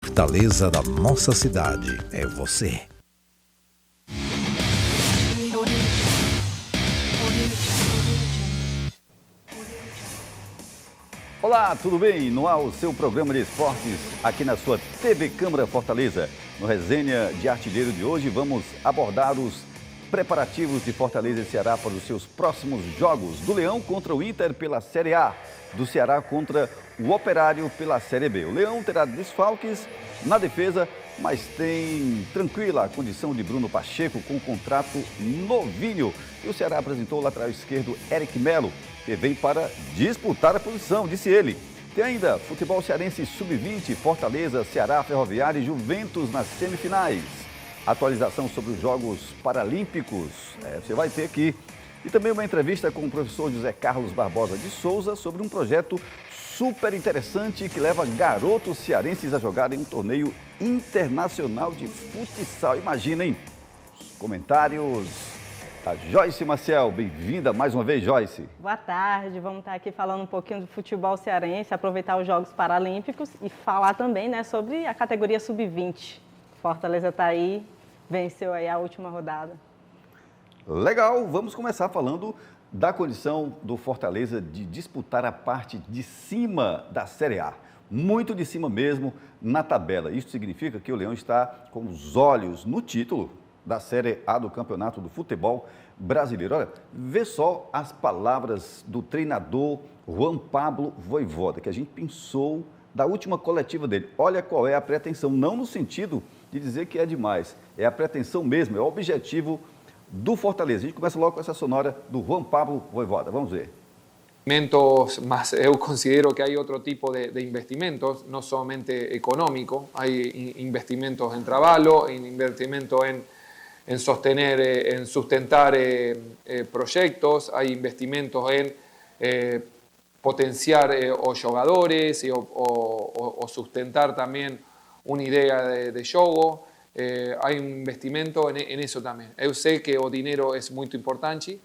Fortaleza da nossa cidade é você. Olá, tudo bem? No ar o seu programa de esportes aqui na sua TV Câmara Fortaleza. No Resenha de Artilheiro de hoje vamos abordar os preparativos de Fortaleza e Ceará para os seus próximos jogos. Do Leão contra o Inter pela Série A, do Ceará contra o Operário pela Série B. O Leão terá desfalques na defesa, mas tem tranquila a condição de Bruno Pacheco com um contrato novinho. E o Ceará apresentou o lateral esquerdo Eric Melo, que vem para disputar a posição, disse ele. Tem ainda futebol cearense sub-20, Fortaleza, Ceará, Ferroviário e Juventus nas semifinais. Atualização sobre os Jogos Paralímpicos, você vai ter aqui. E também uma entrevista com o professor José Carlos Barbosa de Souza sobre um projeto super interessante que leva garotos cearenses a jogarem um torneio internacional de futsal. Imaginem os comentários da Joyce Maciel. Bem-vinda mais uma vez, Joyce. Boa tarde, vamos estar aqui falando um pouquinho do futebol cearense, aproveitar os Jogos Paralímpicos e falar também, sobre a categoria sub-20. Fortaleza está aí, venceu aí a última rodada. Legal, vamos começar falando da condição do Fortaleza de disputar a parte de cima da Série A. Muito de cima mesmo na tabela. Isso significa que o Leão está com os olhos no título da Série A do Campeonato do Futebol Brasileiro. Olha, vê só as palavras do treinador Juan Pablo Vojvoda, que a gente pensou da última coletiva dele. Olha qual é a pretensão, não no sentido de dizer que é demais, é a pretensão mesmo, é o objetivo do Fortaleza. A gente começa logo com essa sonora do Juan Pablo Vojvoda. Vamos ver. Mas eu considero que hay otro tipo de investimentos, no solamente económico, hay investimentos en trabajo, investimentos en sostener, en sustentar proyectos, hay investimentos en potenciar os jugadores o sustentar también una idea de juego. Hay un investimento en eso también. Yo sé que el dinero es muy importante,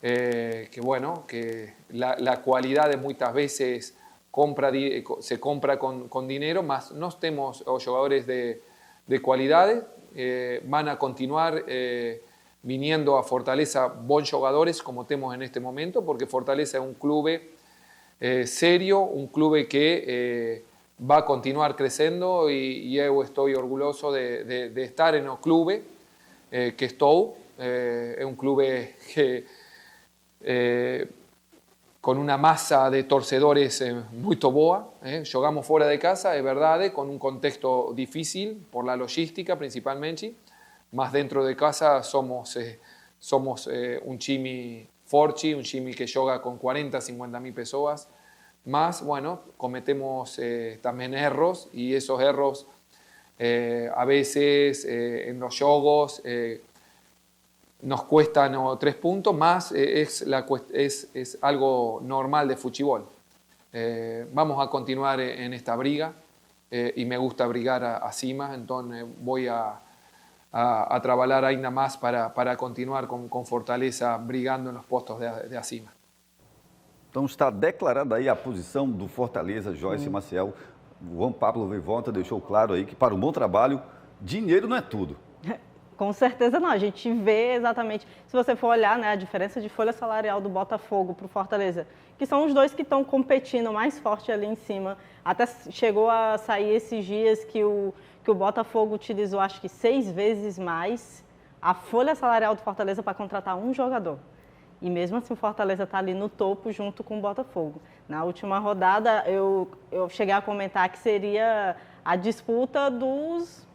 que la cualidad muchas veces se compra con dinero, mas no tenemos jugadores de cualidad, van a continuar viniendo a Fortaleza buenos jugadores como tenemos en este momento, porque Fortaleza es un club serio, un club que va a continuar creciendo y yo estoy orgulloso de estar en el club que estoy. Es un club que con una masa de torcedores muy boa. Jugamos fuera de casa, es verdad, con un contexto difícil por la logística principalmente, mas dentro de casa somos un time forte, un time que juega con 40, 50 mil personas. Más, cometemos también errores y esos errores a veces en los juegos nos cuestan 3 puntos, más es algo normal de fútbol. Vamos a continuar en esta briga y me gusta brigar acima, entonces voy a trabajar ainda más para continuar con Fortaleza brigando en los puestos de acima. Então está declarada aí a posição do Fortaleza, Joyce Maciel. O Juan Pablo Vojvoda deixou claro aí que para um bom trabalho, dinheiro não é tudo. Com certeza não, a gente vê exatamente, se você for olhar, a diferença de folha salarial do Botafogo para o Fortaleza, que são os dois que estão competindo mais forte ali em cima. Até chegou a sair esses dias que o Botafogo utilizou, acho que 6 vezes mais a folha salarial do Fortaleza para contratar um jogador. E mesmo assim o Fortaleza está ali no topo junto com o Botafogo. Na última rodada eu cheguei a comentar que seria a disputa dos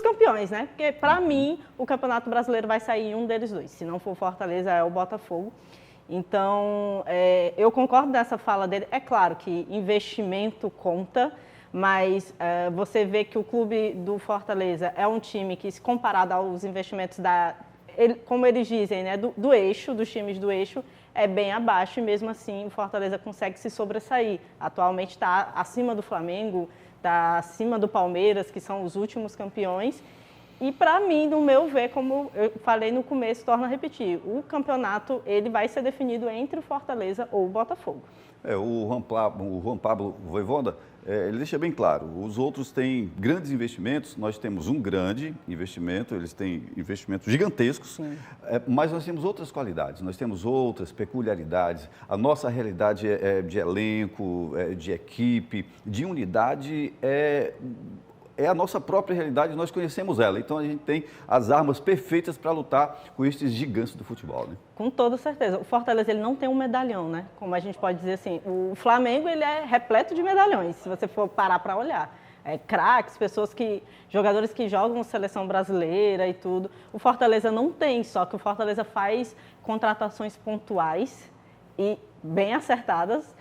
campeões, Porque para mim o Campeonato Brasileiro vai sair um deles dois. Se não for o Fortaleza, é o Botafogo. Então eu concordo nessa fala dele. É claro que investimento conta, mas você vê que o clube do Fortaleza é um time que, se comparado aos investimentos como eles dizem, do eixo, dos times do eixo, é bem abaixo e mesmo assim o Fortaleza consegue se sobressair. Atualmente está acima do Flamengo, está acima do Palmeiras, que são os últimos campeões. E para mim, no meu ver, como eu falei no começo, torno a repetir, o campeonato ele vai ser definido entre o Fortaleza ou o Botafogo. O Juan Pablo Vojvoda ele deixa bem claro, os outros têm grandes investimentos, nós temos um grande investimento, eles têm investimentos gigantescos, mas nós temos outras qualidades, nós temos outras peculiaridades. A nossa realidade de elenco, de equipe, de unidade é a nossa própria realidade, nós conhecemos ela. Então, a gente tem as armas perfeitas para lutar com estes gigantes do futebol, né? Com toda certeza. O Fortaleza, ele não tem um medalhão, né? Como a gente pode dizer assim, o Flamengo, ele é repleto de medalhões, se você for parar para olhar. Craques, jogadores que jogam seleção brasileira e tudo. O Fortaleza não tem, só que o Fortaleza faz contratações pontuais e bem acertadas.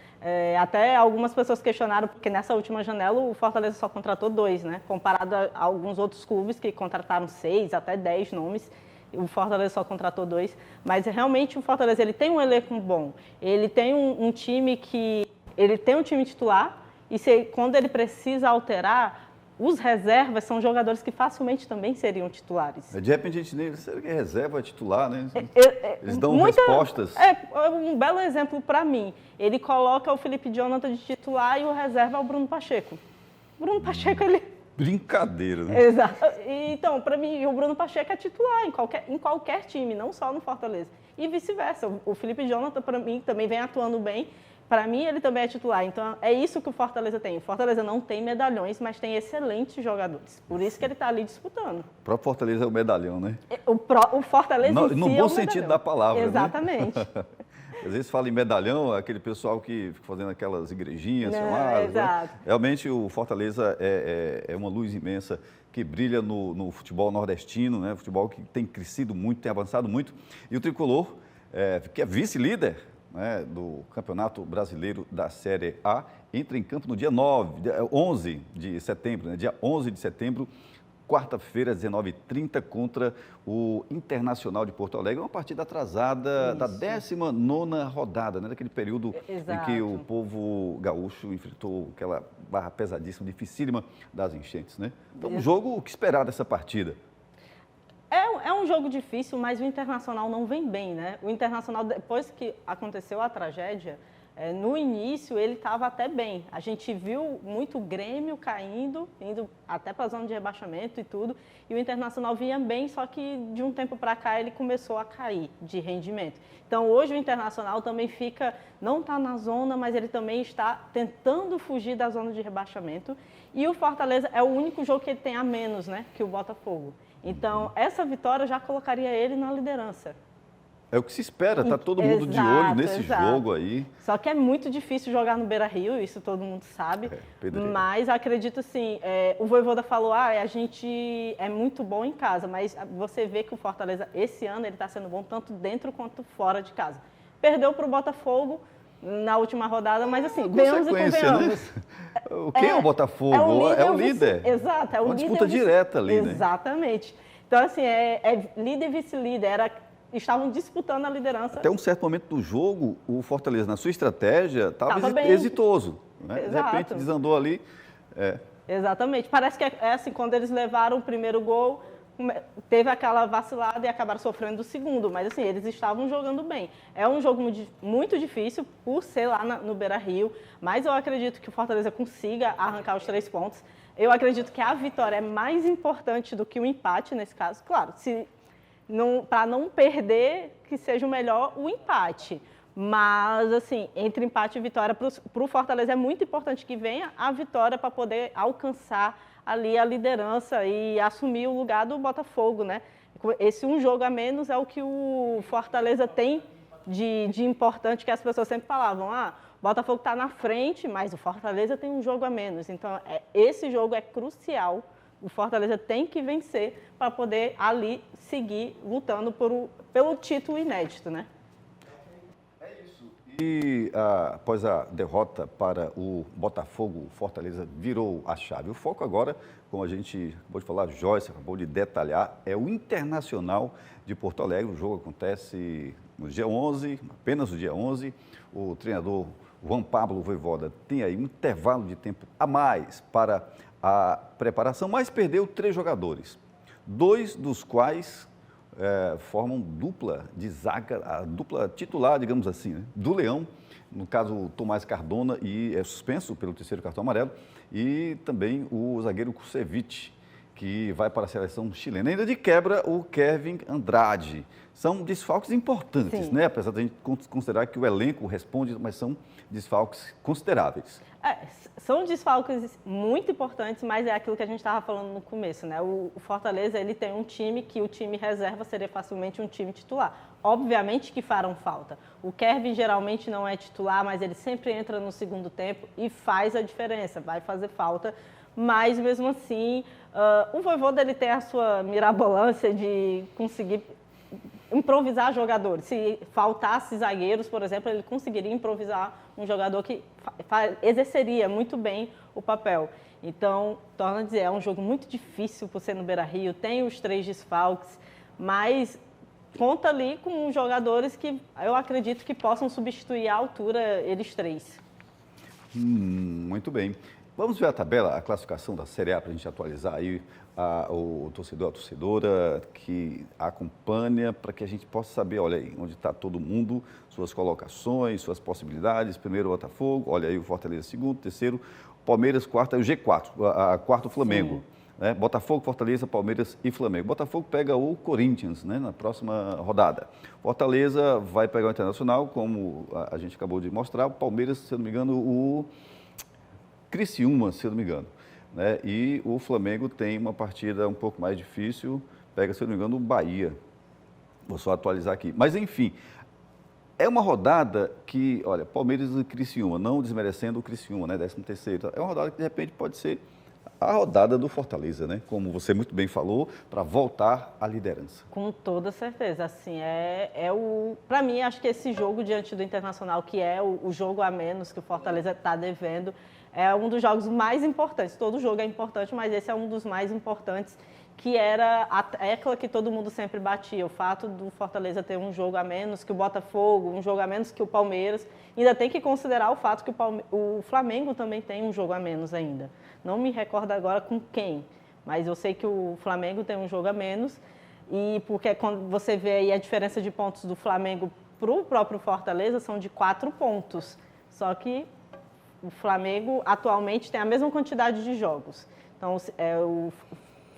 Até algumas pessoas questionaram, porque nessa última janela o Fortaleza só contratou 2, né? Comparado a alguns outros clubes que contrataram 6, até 10 nomes, o Fortaleza só contratou 2. Mas realmente o Fortaleza, ele tem um elenco bom, ele tem um time titular, e quando ele precisa alterar, os reservas são jogadores que facilmente também seriam titulares. De repente a gente nem sabe que é reserva, é titular, né? Eles dão respostas. Um belo exemplo para mim. Ele coloca o Felipe Jonathan de titular e o reserva é o Bruno Pacheco. O Bruno Pacheco, ele... Brincadeira, né? Exato. Então, para mim, o Bruno Pacheco é titular em qualquer time, não só no Fortaleza. E vice-versa. O Felipe Jonathan, para mim, também vem atuando bem. Para mim, ele também é titular. Então, é isso que o Fortaleza tem. O Fortaleza não tem medalhões, mas tem excelentes jogadores. Por isso que ele está ali disputando. O próprio Fortaleza é o medalhão, né? O Fortaleza em si no bom sentido da palavra, exatamente. Né? Às vezes fala em medalhão, aquele pessoal que fica fazendo aquelas igrejinhas chamadas. Exato. Né? Realmente, o Fortaleza é uma luz imensa que brilha no futebol nordestino, né? Futebol que tem crescido muito, tem avançado muito. E o Tricolor, que é vice-líder, né, do Campeonato Brasileiro da Série A, entra em campo no dia 11 de setembro, né, dia 11 de setembro, quarta-feira, 19h30, contra o Internacional de Porto Alegre, uma partida atrasada da 19ª rodada, né, daquele período em que o povo gaúcho enfrentou aquela barra pesadíssima, dificílima das enchentes, né? Então, um jogo, o que esperar dessa partida? É um jogo difícil, mas o Internacional não vem bem, né? O Internacional, depois que aconteceu a tragédia, no início ele estava até bem. A gente viu muito o Grêmio caindo, indo até para a zona de rebaixamento e tudo, e o Internacional vinha bem, só que de um tempo para cá ele começou a cair de rendimento. Então hoje o Internacional também não está na zona, mas ele também está tentando fugir da zona de rebaixamento, e o Fortaleza é o único jogo que ele tem a menos, né, que o Botafogo. Então, essa vitória já colocaria ele na liderança. É o que se espera, está todo mundo de olho nesse jogo aí. Só que é muito difícil jogar no Beira-Rio, isso todo mundo sabe. Mas acredito assim, o Vojvoda falou, a gente é muito bom em casa, mas você vê que o Fortaleza, esse ano, ele está sendo bom tanto dentro quanto fora de casa. Perdeu para o Botafogo na última rodada, mas assim, venhamos e convenhamos. Né? Quem é o Botafogo? É o líder. Exato, é o uma líder. Disputa direta ali, né? Exatamente. Então, assim, líder e vice-líder. Estavam disputando a liderança. Até um certo momento do jogo, o Fortaleza, na sua estratégia, estava exitoso. Né? De repente, desandou ali. Exatamente. Parece que é assim, quando eles levaram o primeiro gol, teve aquela vacilada e acabaram sofrendo o segundo. Mas, assim, eles estavam jogando bem. É um jogo muito difícil, por ser lá no Beira-Rio, mas eu acredito que o Fortaleza consiga arrancar os 3 pontos. Eu acredito que a vitória é mais importante do que o empate, nesse caso. Claro, para não perder, que seja o melhor o empate. Mas, assim, entre empate e vitória, para o Fortaleza é muito importante que venha a vitória para poder alcançar ali a liderança e assumir o lugar do Botafogo, né? Esse um jogo a menos é o que o Fortaleza tem de importante, que as pessoas sempre falavam, o Botafogo está na frente, mas o Fortaleza tem um jogo a menos. Então, esse jogo é crucial. O Fortaleza tem que vencer para poder ali seguir lutando pelo título inédito, né? É isso. E após a derrota para o Botafogo, o Fortaleza virou a chave. O foco agora, como a gente acabou de falar, Joyce acabou de detalhar, é o Internacional de Porto Alegre. O jogo acontece no dia 11, apenas no dia 11. O treinador Juan Pablo Vojvoda tem aí um intervalo de tempo a mais para a preparação, mas perdeu 3 jogadores, 2 dos quais formam dupla de zaga, a dupla titular, digamos assim, né, do Leão, no caso o Tomás Cardona, e é suspenso pelo terceiro cartão amarelo, e também o zagueiro Kusevich, que vai para a seleção chilena. Ainda de quebra, o Kevin Andrade. São desfalques importantes, Sim. né? Apesar de a gente considerar que o elenco responde, mas são desfalques consideráveis. São desfalques muito importantes, mas é aquilo que a gente estava falando no começo, né? O Fortaleza, ele tem um time que o time reserva seria facilmente um time titular. Obviamente que farão falta. O Kevin geralmente não é titular, mas ele sempre entra no segundo tempo e faz a diferença, vai fazer falta. Mas, mesmo assim, o Vojvoda, ele tem a sua mirabolância de conseguir improvisar jogadores. Se faltasse zagueiros, por exemplo, ele conseguiria improvisar um jogador que exerceria muito bem o papel. Então, torna a dizer, é um jogo muito difícil por ser no Beira-Rio, tem os 3 desfalques, mas conta ali com jogadores que eu acredito que possam substituir à altura eles 3. Muito bem. Vamos ver a tabela, a classificação da Série A para a gente atualizar aí o torcedor, a torcedora que acompanha, para que a gente possa saber, olha aí, onde está todo mundo, suas colocações, suas possibilidades. Primeiro o Botafogo, olha aí o Fortaleza segundo, terceiro, Palmeiras, quarto, aí o G4, quarto o Flamengo. Né? Botafogo, Fortaleza, Palmeiras e Flamengo. Botafogo pega o Corinthians, né, na próxima rodada. Fortaleza vai pegar o Internacional, como a gente acabou de mostrar. O Palmeiras, se eu não me engano, o Criciúma, se eu não me engano. Né? E o Flamengo tem uma partida um pouco mais difícil, pega, se eu não me engano, o Bahia. Vou só atualizar aqui. Mas, enfim, é uma rodada que, olha, Palmeiras e Criciúma, não desmerecendo o Criciúma, né, 13º. É uma rodada que, de repente, pode ser a rodada do Fortaleza, né? Como você muito bem falou, para voltar à liderança. Com toda certeza, assim, para mim, acho que esse jogo diante do Internacional, que é o jogo a menos que o Fortaleza está devendo, é um dos jogos mais importantes. Todo jogo é importante, mas esse é um dos mais importantes, que era a tecla que todo mundo sempre batia. O fato do Fortaleza ter um jogo a menos que o Botafogo, um jogo a menos que o Palmeiras. Ainda tem que considerar o fato que o Flamengo também tem um jogo a menos ainda. Não me recordo agora com quem, mas eu sei que o Flamengo tem um jogo a menos. E porque quando você vê aí a diferença de pontos do Flamengo para o próprio Fortaleza, são de 4 pontos. Só que o Flamengo atualmente tem a mesma quantidade de jogos. Então, o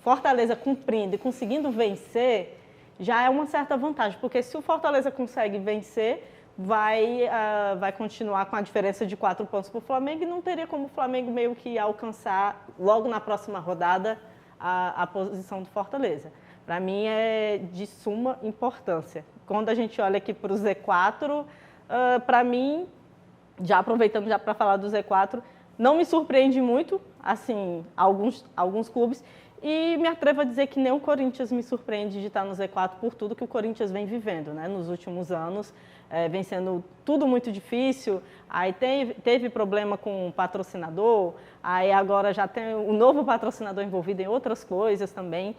Fortaleza cumprindo e conseguindo vencer já é uma certa vantagem, porque se o Fortaleza consegue vencer, vai continuar com a diferença de 4 pontos para o Flamengo e não teria como o Flamengo meio que alcançar logo na próxima rodada a posição do Fortaleza. Para mim é de suma importância. Quando a gente olha aqui para o Z4, para mim, já aproveitando já para falar do Z4, não me surpreende muito, assim, alguns clubes, e me atrevo a dizer que nem o Corinthians me surpreende de estar no Z4 por tudo que o Corinthians vem vivendo, né, nos últimos anos. Vem sendo tudo muito difícil, aí teve problema com o patrocinador, aí agora já tem um novo patrocinador envolvido em outras coisas também.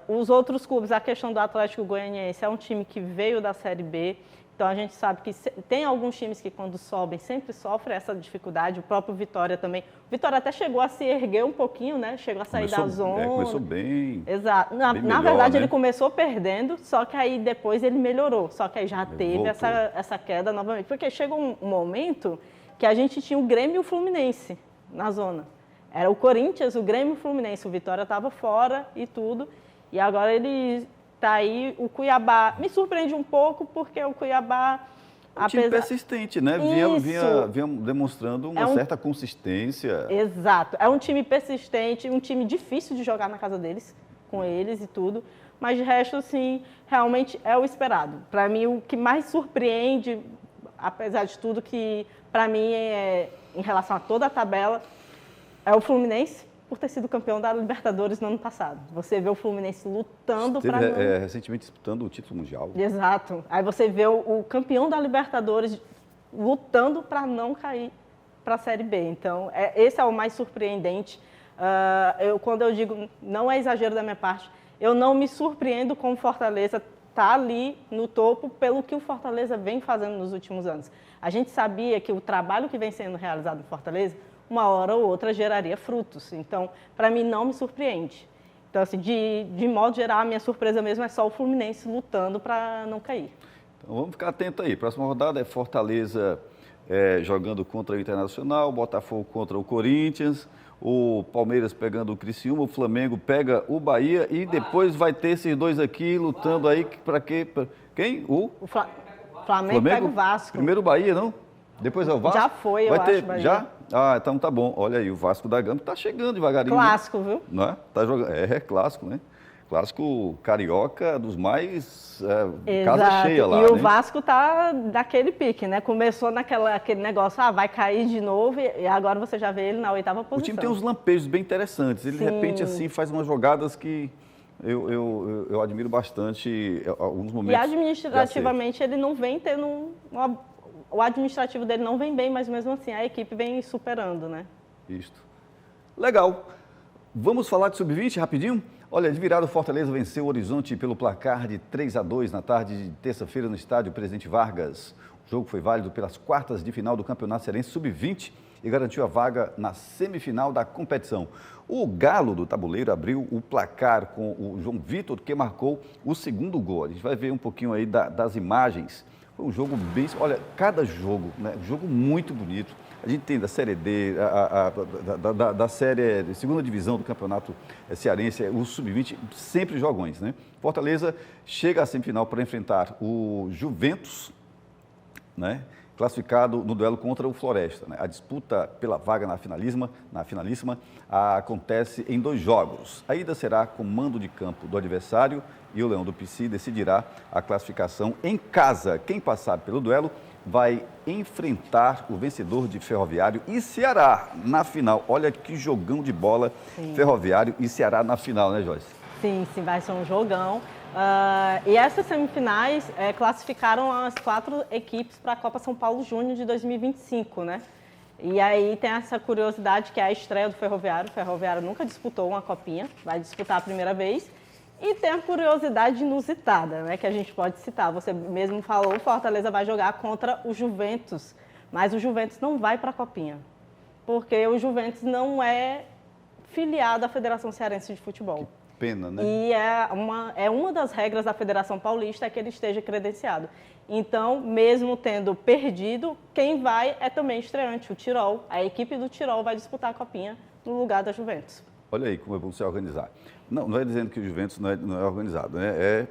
Os outros clubes, a questão do Atlético Goianiense é um time que veio da Série B, então a gente sabe que tem alguns times que quando sobem sempre sofrem essa dificuldade, o próprio Vitória também. O Vitória até chegou a se erguer um pouquinho, né? Chegou a sair da zona. Começou bem. Exato. Na melhor, verdade, né? ele começou perdendo, só que aí depois ele melhorou. Só que aí já teve essa queda novamente. Porque chegou um momento que a gente tinha o Grêmio e o Fluminense na zona. Era o Corinthians, o Grêmio e o Fluminense. O Vitória estava fora e tudo. E agora ele está aí. O Cuiabá me surpreende um pouco, porque o Cuiabá... Um time persistente, né? Vinha demonstrando uma certa consistência. Exato. É um time persistente, um time difícil de jogar na casa deles, com eles e tudo. Mas de resto, sim, realmente é o esperado. Para mim, o que mais surpreende, apesar de tudo, que para mim, em relação a toda a tabela, é o Fluminense, por ter sido campeão da Libertadores no ano passado. Você vê o Fluminense lutando para não... recentemente disputando o título mundial. Exato. Aí você vê o campeão da Libertadores lutando para não cair para a Série B. Então, esse é o mais surpreendente. Quando eu digo, não é exagero da minha parte, eu não me surpreendo com o Fortaleza estar ali no topo pelo que o Fortaleza vem fazendo nos últimos anos. A gente sabia que o trabalho que vem sendo realizado no Fortaleza, uma hora ou outra geraria frutos. Então, para mim, não me surpreende. Então, assim, de modo geral, a minha surpresa mesmo é só o Fluminense lutando para não cair. Então, vamos ficar atento aí. Próxima rodada é Fortaleza jogando contra o Internacional, o Botafogo contra o Corinthians, o Palmeiras pegando o Criciúma, o Flamengo pega o Bahia e depois vai ter esses dois aqui lutando aí para quê? Quem? Flamengo pega o Vasco. Primeiro o Bahia, não? Depois é o Vasco? Já foi, eu acho, Bahia. Já? Ah, então tá bom. Olha aí, o Vasco da Gama tá chegando devagarinho. Clássico, né? Viu? Não é? Tá jogando. É clássico, né? Clássico carioca dos mais casa cheia lá. E o né? Vasco tá daquele pique, né? Começou aquele negócio, vai cair de novo, e agora você já vê ele na 8ª posição. O time tem uns lampejos bem interessantes. Ele, de repente, assim, faz umas jogadas que eu admiro bastante alguns momentos. E administrativamente ele não vem tendo o administrativo dele não vem bem, mas mesmo assim a equipe vem superando, né? Isto. Legal. Vamos falar de sub-20 rapidinho? Olha, de virada o Fortaleza venceu o Horizonte pelo placar de 3-2 na tarde de terça-feira no estádio Presidente Vargas. O jogo foi válido pelas quartas de final do Campeonato Cearense Sub-20 e garantiu a vaga na semifinal da competição. O Galo do Tabuleiro abriu o placar com o João Vitor, que marcou o segundo gol. A gente vai ver um pouquinho aí das imagens. Foi um jogo bem... Olha, cada jogo, né? Um jogo muito bonito. A gente tem da Série D, da Série segunda divisão do Campeonato Cearense, o Sub-20, sempre jogões, né? Fortaleza chega à semifinal para enfrentar o Juventus, né? Classificado no duelo contra o Floresta. Né? A disputa pela vaga na finalíssima acontece em 2 jogos. A ida será com mando de campo do adversário e o Leão do Pici decidirá a classificação em casa. Quem passar pelo duelo vai enfrentar o vencedor de Ferroviário e Ceará na final. Olha que jogão de bola, sim. Ferroviário e Ceará na final, né, Joyce? Sim, vai ser um jogão. E essas semifinais classificaram as 4 equipes para a Copa São Paulo Júnior de 2025, né? E aí tem essa curiosidade que é a estreia do Ferroviário. O Ferroviário nunca disputou uma copinha, vai disputar a primeira vez. E tem a curiosidade inusitada, né, que a gente pode citar. Você mesmo falou, o Fortaleza vai jogar contra o Juventus, mas o Juventus não vai para a copinha, porque o Juventus não é filiado à Federação Cearense de Futebol. Pena, né? E é uma das regras da Federação Paulista é que ele esteja credenciado. Então, mesmo tendo perdido, quem vai é também estreante, o Tirol. A equipe do Tirol vai disputar a copinha no lugar da Juventus. Olha aí como é bom se organizar. Não é dizendo que o Juventus não é organizado, né? É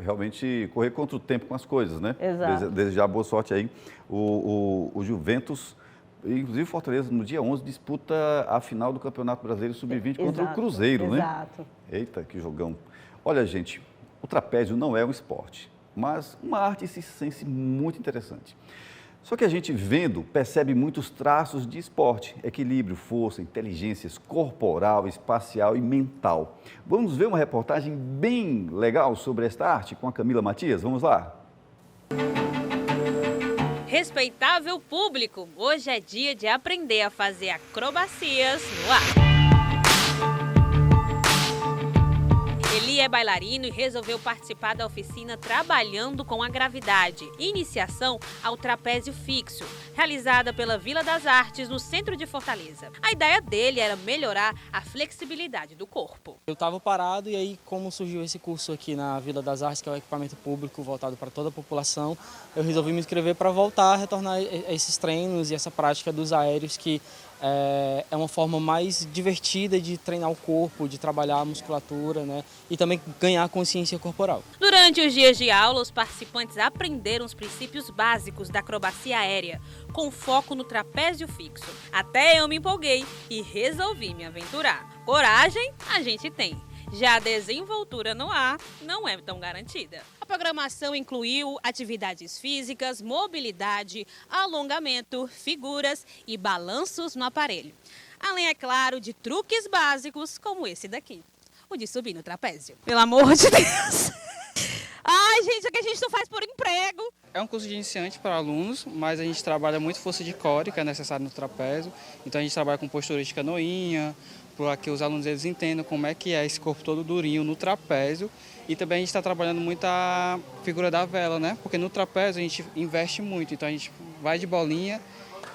realmente correr contra o tempo com as coisas, né? Exato. Desejar boa sorte aí. O Juventus, inclusive Fortaleza, no dia 11, disputa a final do Campeonato Brasileiro Sub-20 contra o Cruzeiro, né? Exato. Eita, que jogão. Olha, gente, o trapézio não é um esporte, mas uma arte circense muito interessante. Só que a gente vendo percebe muitos traços de esporte, equilíbrio, força, inteligência corporal, espacial e mental. Vamos ver uma reportagem bem legal sobre esta arte com a Camila Matias? Vamos lá? Respeitável público, hoje é dia de aprender a fazer acrobacias no ar. Eli é bailarino e resolveu participar da oficina Trabalhando com a Gravidade, iniciação ao trapézio fixo, realizada pela Vila das Artes, no centro de Fortaleza. A ideia dele era melhorar a flexibilidade do corpo. Eu estava parado e aí, como surgiu esse curso aqui na Vila das Artes, que é um equipamento público voltado para toda a população, eu resolvi me inscrever para voltar a retornar esses treinos e essa prática dos aéreos que é uma forma mais divertida de treinar o corpo, de trabalhar a musculatura, né? E também ganhar consciência corporal. Durante os dias de aula, os participantes aprenderam os princípios básicos da acrobacia aérea, com foco no trapézio fixo. Até eu me empolguei e resolvi me aventurar. Coragem a gente tem. Já a desenvoltura no ar não é tão garantida. A programação incluiu atividades físicas, mobilidade, alongamento, figuras e balanços no aparelho. Além, é claro, de truques básicos como esse daqui, o de subir no trapézio. Pelo amor de Deus! Ai, gente, isso aqui a gente não faz por emprego. É um curso de iniciante para alunos, mas a gente trabalha muito força de core, que é necessário no trapézio. Então a gente trabalha com postura de canoinha, para que os alunos eles entendam como é que é esse corpo todo durinho no trapézio. E também a gente está trabalhando muito a figura da vela, né? Porque no trapézio a gente investe muito, então a gente vai de bolinha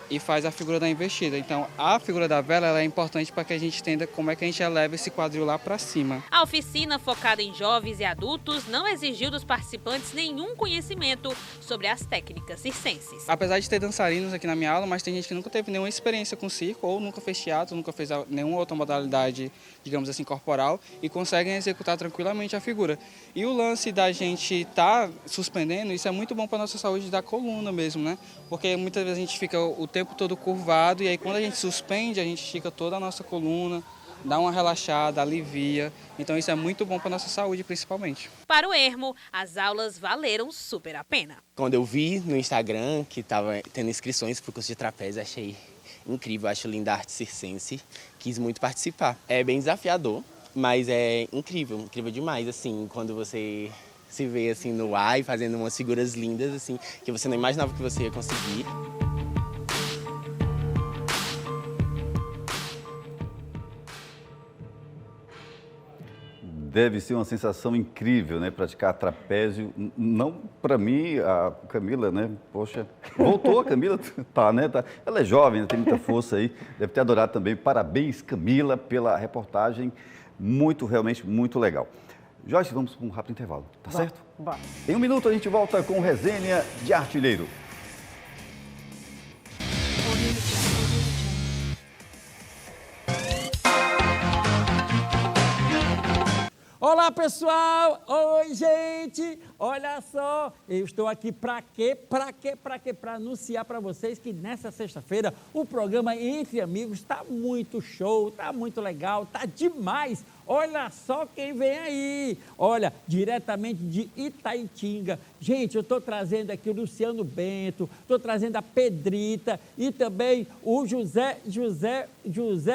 e faz a figura da investida. Então, a figura da vela ela é importante para que a gente entenda como é que a gente eleva esse quadril lá para cima. A oficina, focada em jovens e adultos, não exigiu dos participantes nenhum conhecimento sobre as técnicas circenses. Apesar de ter dançarinos aqui na minha aula, mas tem gente que nunca teve nenhuma experiência com circo, ou nunca fez teatro, nunca fez nenhuma outra modalidade, digamos assim, corporal, e conseguem executar tranquilamente a figura. E o lance da gente estar suspendendo, isso é muito bom para a nossa saúde da coluna mesmo, né? Porque muitas vezes a gente fica o tempo todo curvado, e aí quando a gente suspende, a gente estica toda a nossa coluna, dá uma relaxada, alivia. Então isso é muito bom para a nossa saúde, principalmente. Para o Ermo, as aulas valeram super a pena. Quando eu vi no Instagram que estava tendo inscrições para o curso de trapézio, achei incrível, acho linda a arte circense, quis muito participar. É bem desafiador, mas é incrível, incrível demais, assim, quando você se vê assim no ar e fazendo umas figuras lindas, assim, que você não imaginava que você ia conseguir. Deve ser uma sensação incrível, né? Praticar trapézio. Não para mim, a Camila, né? Poxa, voltou a Camila, tá, né? Tá. Ela é jovem, né? Tem muita força aí. Deve ter adorado também. Parabéns, Camila, pela reportagem. Realmente muito legal. Joyce, vamos para um rápido intervalo, tá certo? Vai. Em um minuto a gente volta com Resenha de Artilheiro. Olá, pessoal! Oi, gente! Olha só, eu estou aqui para quê? Para anunciar para vocês que nessa sexta-feira o programa Entre Amigos está muito show, está muito legal, está demais! Olha só quem vem aí! Olha, diretamente de Itaitinga. Gente, eu estou trazendo aqui o Luciano Bento, estou trazendo a Pedrita e também o José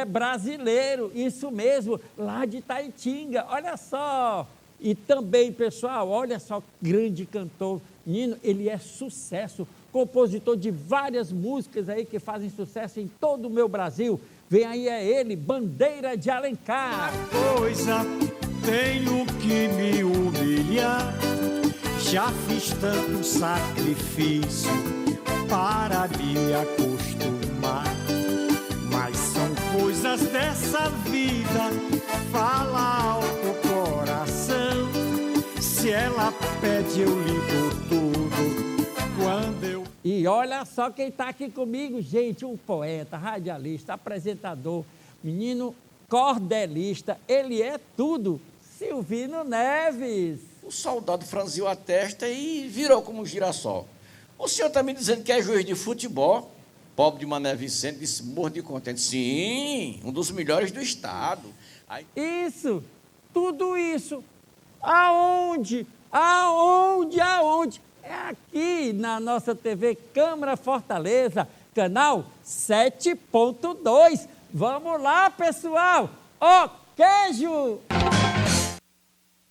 Brasileiro, isso mesmo, lá de Itaitinga. Olha só! E também, pessoal, olha só, grande cantor, Nino, ele é sucesso, compositor de várias músicas aí que fazem sucesso em todo o meu Brasil. Vem aí, é ele, Bandeira de Alencar. Coisa, tenho que me humilhar, já fiz tanto sacrifício para me acostumar, mas são coisas dessa vida, fala alto o coração, se ela pede eu lhe dou tudo, quando eu... E olha só quem está aqui comigo, gente, um poeta, radialista, apresentador, menino cordelista, ele é tudo, Silvino Neves. O soldado franziu a testa e virou como um girassol. O senhor está me dizendo que é juiz de futebol? Pobre de Mané Vicente disse, morro de contente. Sim, um dos melhores do estado. Aí... Isso, tudo isso. Aonde? Aonde? É aqui na nossa TV Câmara Fortaleza, canal 7.2. Vamos lá, pessoal! Ó, queijo!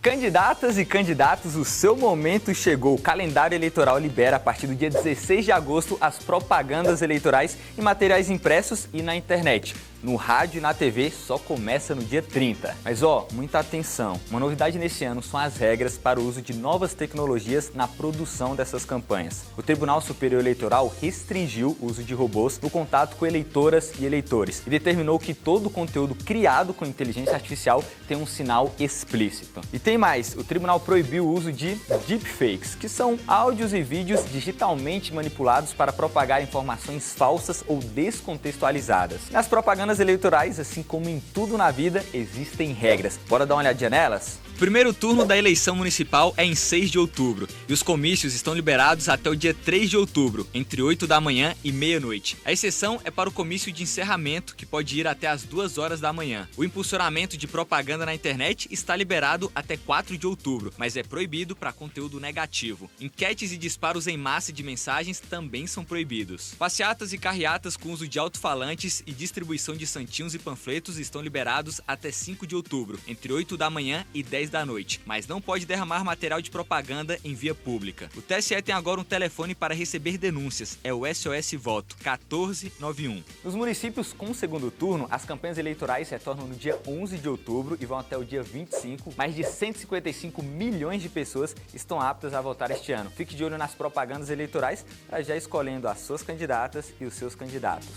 Candidatas e candidatos, o seu momento chegou. O calendário eleitoral libera, a partir do dia 16 de agosto, as propagandas eleitorais em materiais impressos e na internet. No rádio e na TV só começa no dia 30. Mas muita atenção. Uma novidade neste ano são as regras para o uso de novas tecnologias na produção dessas campanhas. O Tribunal Superior Eleitoral restringiu o uso de robôs no contato com eleitoras e eleitores e determinou que todo o conteúdo criado com inteligência artificial tem um sinal explícito. E tem mais, o tribunal proibiu o uso de deepfakes, que são áudios e vídeos digitalmente manipulados para propagar informações falsas ou descontextualizadas. Nas propagandas eleitorais, assim como em tudo na vida, existem regras. Bora dar uma olhadinha nelas? O primeiro turno da eleição municipal é em 6 de outubro e os comícios estão liberados até o dia 3 de outubro, entre 8 da manhã e meia-noite. A exceção é para o comício de encerramento, que pode ir até as 2 horas da manhã. O impulsionamento de propaganda na internet está liberado até 4 de outubro, mas é proibido para conteúdo negativo. Enquetes e disparos em massa de mensagens também são proibidos. Passeatas e carreatas com uso de alto-falantes e distribuição de santinhos e panfletos estão liberados até 5 de outubro, entre 8 da manhã e 10 10 da noite, mas não pode derramar material de propaganda em via pública. O TSE tem agora um telefone para receber denúncias, é o SOS Voto, 1491. Nos municípios com segundo turno, as campanhas eleitorais retornam no dia 11 de outubro e vão até o dia 25. Mais de 155 milhões de pessoas estão aptas a votar este ano. Fique de olho nas propagandas eleitorais para já escolhendo as suas candidatas e os seus candidatos.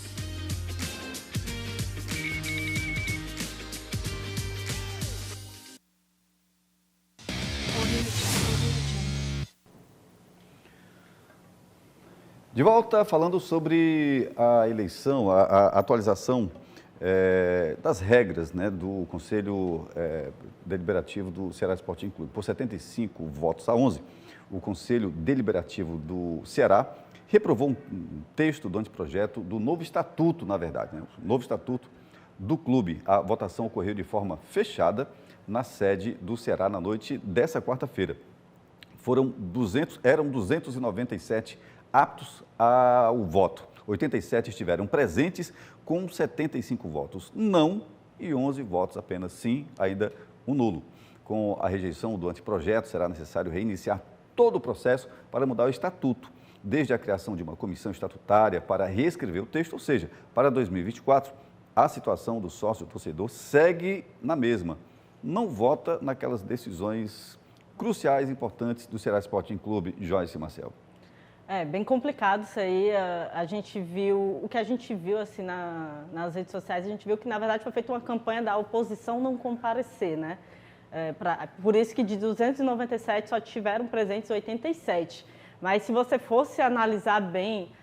De volta falando sobre a eleição, a atualização das regras, né, do Conselho Deliberativo do Ceará Sporting Clube. Por 75 votos a 11, o Conselho Deliberativo do Ceará reprovou um texto do anteprojeto do novo estatuto, na verdade, né, o novo estatuto do clube. A votação ocorreu de forma fechada na sede do Ceará na noite dessa quarta-feira. Eram 297 aptos ao voto. 87 estiveram presentes, com 75 votos não e 11 votos apenas sim, ainda um nulo. Com a rejeição do anteprojeto, será necessário reiniciar todo o processo para mudar o estatuto, desde a criação de uma comissão estatutária para reescrever o texto, ou seja, para 2024, a situação do sócio-torcedor segue na mesma. Não vota naquelas decisões cruciais e importantes do Ceará Sporting Clube, Joyce e Marcelo. É bem complicado isso aí. A gente viu, o que a gente viu assim nas redes sociais, a gente viu que na verdade foi feita uma campanha da oposição não comparecer, né? Por isso que de 297 só tiveram presentes 87. Mas se você fosse analisar bem,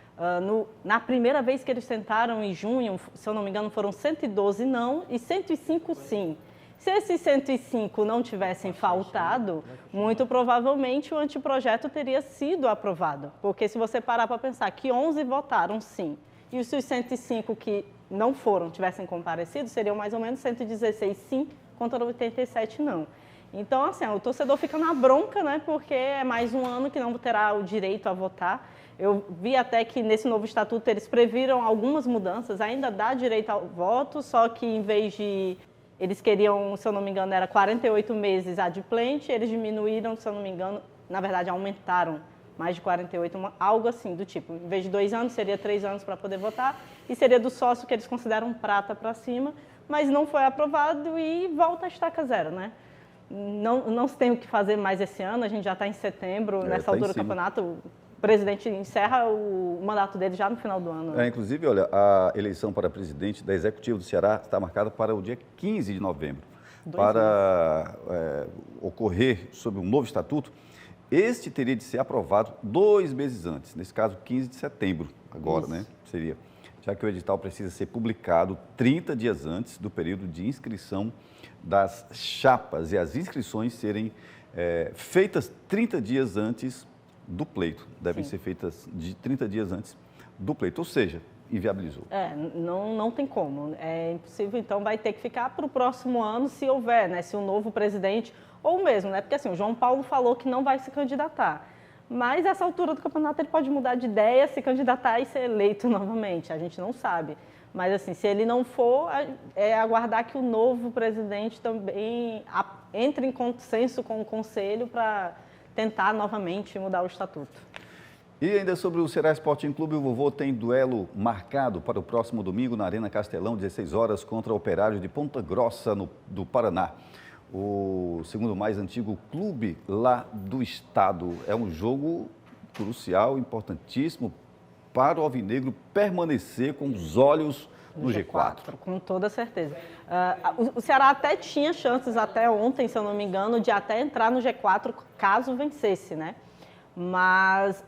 na primeira vez que eles tentaram em junho, se eu não me engano, foram 112 não e 105 sim. Se esses 105 não tivessem faltado, muito provavelmente o anteprojeto teria sido aprovado. Porque se você parar para pensar que 11 votaram sim, e os 105 que não foram, tivessem comparecido, seriam mais ou menos 116 sim contra 87 não. Então, assim, o torcedor fica na bronca, né? Porque é mais um ano que não terá o direito a votar. Eu vi até que nesse novo estatuto eles previram algumas mudanças, ainda dá direito ao voto, só que em vez de... Eles queriam, se eu não me engano, era 48 meses adimplente, eles diminuíram, se eu não me engano, na verdade aumentaram mais de 48, algo assim do tipo. Em vez de 2 anos, seria 3 anos para poder votar, e seria do sócio que eles consideram prata para cima, mas não foi aprovado e volta a estaca zero, né? Não se tem o que fazer mais esse ano, a gente já está em setembro, nessa altura do campeonato. O presidente encerra o mandato dele já no final do ano. Inclusive, olha, a eleição para presidente da Executiva do Ceará está marcada para o dia 15 de novembro. Para ocorrer sob um novo estatuto, este teria de ser aprovado 2 meses antes, nesse caso 15 de setembro, agora, né? Seria, já que o edital precisa ser publicado 30 dias antes do período de inscrição das chapas e as inscrições serem feitas 30 dias antes do pleito. Devem ser feitas de 30 dias antes do pleito, ou seja, inviabilizou. Não tem como. É impossível, então vai ter que ficar para o próximo ano, se houver, né? Se o novo presidente, ou mesmo, né? Porque assim, o João Paulo falou que não vai se candidatar. Mas essa altura do campeonato ele pode mudar de ideia, se candidatar e ser eleito novamente. A gente não sabe. Mas assim, se ele não for, é aguardar que o novo presidente também entre em consenso com o Conselho para tentar novamente mudar o estatuto. E ainda sobre o Ceará Sporting Clube, o Vovô tem duelo marcado para o próximo domingo na Arena Castelão, 16 horas, contra o Operário de Ponta Grossa, do Paraná. O segundo mais antigo clube lá do estado. É um jogo crucial, importantíssimo para o alvinegro permanecer com os olhos no G4. Com toda certeza. O Ceará até tinha chances até ontem, se eu não me engano, de até entrar no G4 caso vencesse, né? Mas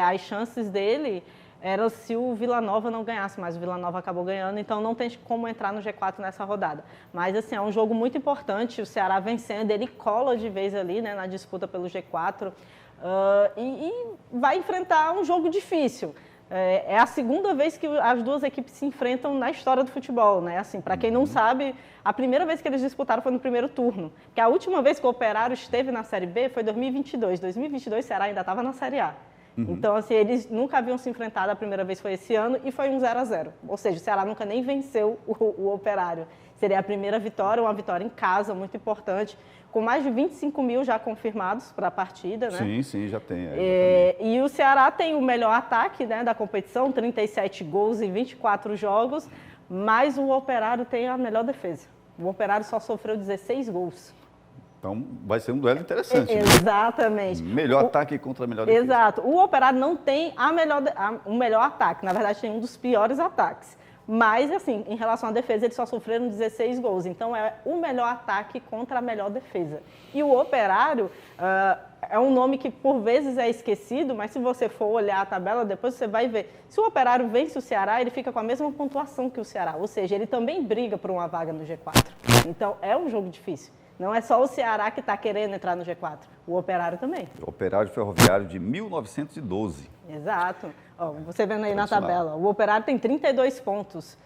as chances dele eram se o Vila Nova não ganhasse, mas o Vila Nova acabou ganhando, então não tem como entrar no G4 nessa rodada. Mas assim, é um jogo muito importante, o Ceará vencendo, ele cola de vez ali, né, na disputa pelo G4 e vai enfrentar um jogo difícil. É a segunda vez que as duas equipes se enfrentam na história do futebol, né? Assim, para quem não sabe, a primeira vez que eles disputaram foi no primeiro turno. Que a última vez que o Operário esteve na Série B foi em 2022. 2022, o Ceará ainda estava na Série A. Então, assim, eles nunca haviam se enfrentado, a primeira vez foi esse ano e foi um 0-0. Ou seja, o Ceará nunca nem venceu o Operário. Seria a primeira vitória, uma vitória em casa, muito importante, com mais de 25 mil já confirmados para a partida, né? Sim, já tem. E o Ceará tem o melhor ataque, né, da competição, 37 gols em 24 jogos, mas o Operário tem a melhor defesa. O Operário só sofreu 16 gols. Então, vai ser um duelo interessante. Exatamente. Melhor ataque contra a melhor defesa. Exato. O Operário não tem o melhor ataque. Na verdade, tem um dos piores ataques. Mas, assim, em relação à defesa, eles só sofreram 16 gols. Então, é o melhor ataque contra a melhor defesa. E o Operário é um nome que, por vezes, é esquecido, mas se você for olhar a tabela, depois você vai ver. Se o Operário vence o Ceará, ele fica com a mesma pontuação que o Ceará. Ou seja, ele também briga por uma vaga no G4. Então, é um jogo difícil. Não é só o Ceará que está querendo entrar no G4, o Operário também. O Operário Ferroviário de 1912. Exato. Ó, você vendo aí na tabela, o Operário tem 32 pontos.